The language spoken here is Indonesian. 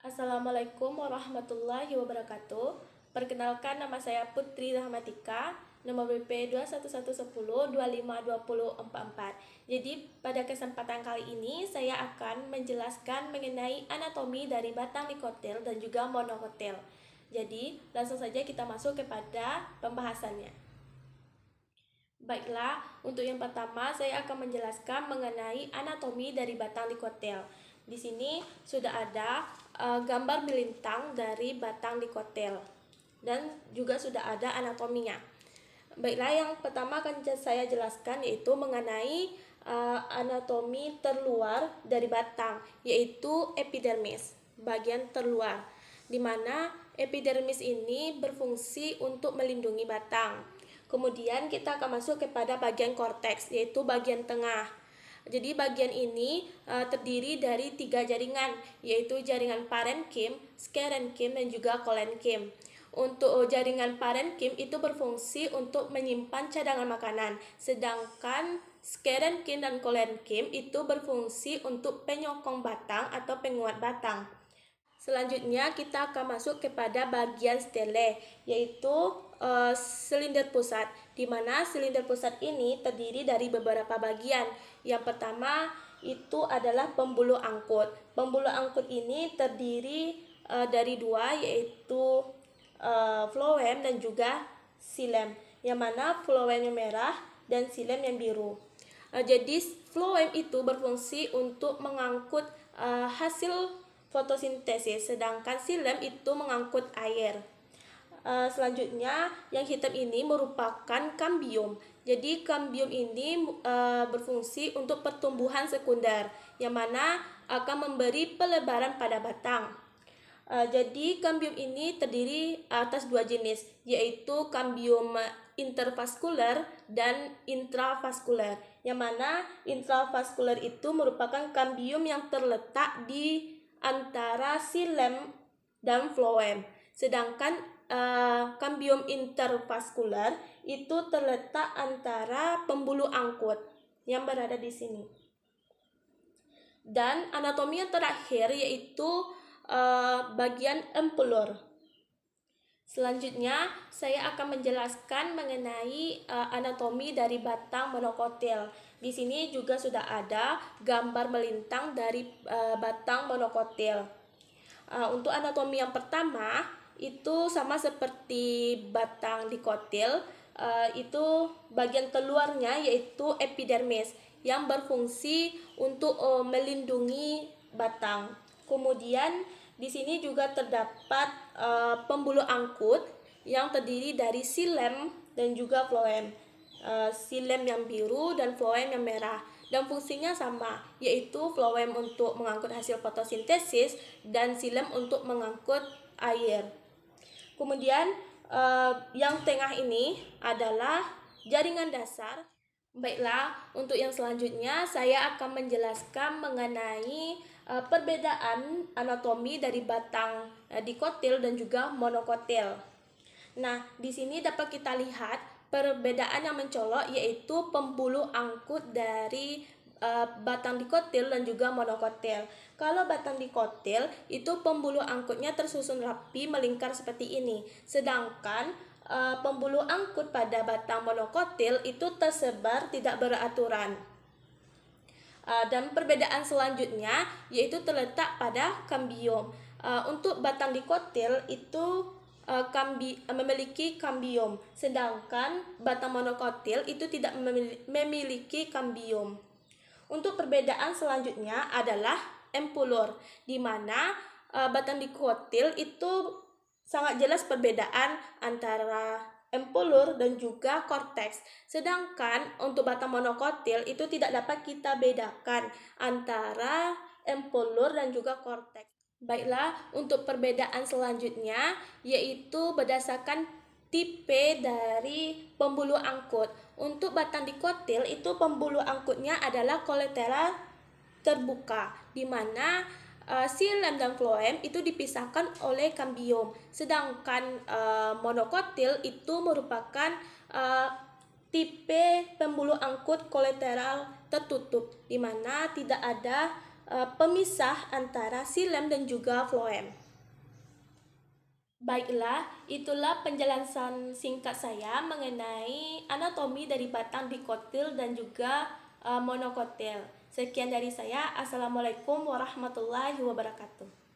Assalamualaikum warahmatullahi wabarakatuh. Perkenalkan, nama saya Putri Rahmatika, nomor BP 21110252044. Jadi pada kesempatan kali ini saya akan menjelaskan mengenai anatomi dari batang dikotil dan juga monokotil. Jadi langsung saja kita masuk kepada pembahasannya. Baiklah, untuk yang pertama saya akan menjelaskan mengenai anatomi dari batang dikotil. Di sini sudah ada gambar melintang dari batang dikotil dan juga sudah ada anatominya. Baiklah, yang pertama akan saya jelaskan yaitu mengenai anatomi terluar dari batang, yaitu epidermis, bagian terluar, di mana epidermis ini berfungsi untuk melindungi batang. Kemudian kita akan masuk kepada bagian korteks, yaitu bagian tengah. Jadi bagian ini terdiri dari 3 jaringan, yaitu jaringan parenkim, skerenkim, dan juga kolenkim. Untuk jaringan parenkim itu berfungsi untuk menyimpan cadangan makanan, sedangkan skerenkim dan kolenkim itu berfungsi untuk penyokong batang atau penguat batang. Selanjutnya kita akan masuk kepada bagian stele, yaitu silinder pusat, di mana silinder pusat ini terdiri dari beberapa bagian. Yang pertama itu adalah pembuluh angkut. Pembuluh angkut ini terdiri dari 2, yaitu floem dan juga xilem, yang mana floem yang merah dan xilem yang biru. Jadi floem itu berfungsi untuk mengangkut hasil fotosintesis, sedangkan xilem itu mengangkut air. Selanjutnya yang hitam ini merupakan kambium. Jadi kambium ini berfungsi untuk pertumbuhan sekunder, yang mana akan memberi pelebaran pada batang. Jadi kambium ini terdiri atas 2 jenis, yaitu kambium intervaskuler dan intravaskuler, yang mana intravaskuler itu merupakan kambium yang terletak di antara xilem dan floem, sedangkan kambium intervaskuler itu terletak antara pembuluh angkut yang berada di sini. Dan anatomi yang terakhir yaitu bagian empulur. Selanjutnya saya akan menjelaskan mengenai anatomi dari batang monokotil. Di sini juga sudah ada gambar melintang dari batang monokotil. Untuk anatomi yang pertama itu sama seperti batang dikotil, itu bagian keluarnya yaitu epidermis yang berfungsi untuk melindungi batang. Kemudian di sini juga terdapat pembuluh angkut yang terdiri dari xilem dan juga floem. Xilem yang biru dan floem yang merah, dan fungsinya sama, yaitu floem untuk mengangkut hasil fotosintesis dan xilem untuk mengangkut air. Kemudian yang tengah ini adalah jaringan dasar. Baiklah, untuk yang selanjutnya saya akan menjelaskan mengenai perbedaan anatomi dari batang dikotil dan juga monokotil. Nah, di sini dapat kita lihat perbedaan yang mencolok, yaitu pembuluh angkut dari batang dikotil dan juga monokotil. Kalau batang dikotil itu pembuluh angkutnya tersusun rapi melingkar seperti ini, sedangkan pembuluh angkut pada batang monokotil itu tersebar tidak beraturan. Dan perbedaan selanjutnya yaitu terletak pada kambium. Untuk batang dikotil itu memiliki kambium, sedangkan batang monokotil itu tidak memiliki kambium. Untuk perbedaan selanjutnya adalah empulur, di mana batang dikotil itu sangat jelas perbedaan antara empulur dan juga korteks. Sedangkan untuk batang monokotil itu tidak dapat kita bedakan antara empulur dan juga korteks. Baiklah, untuk perbedaan selanjutnya yaitu berdasarkan tipe dari pembuluh angkut. Untuk batang dikotil itu pembuluh angkutnya adalah kolateral terbuka, di mana xilem dan floem itu dipisahkan oleh kambium. Sedangkan monokotil itu merupakan tipe pembuluh angkut kolateral tertutup, di mana tidak ada pemisah antara silem dan juga floem. Baiklah, itulah penjelasan singkat saya mengenai anatomi dari batang dikotil dan juga monokotil. Sekian dari saya. Assalamualaikum warahmatullahi wabarakatuh.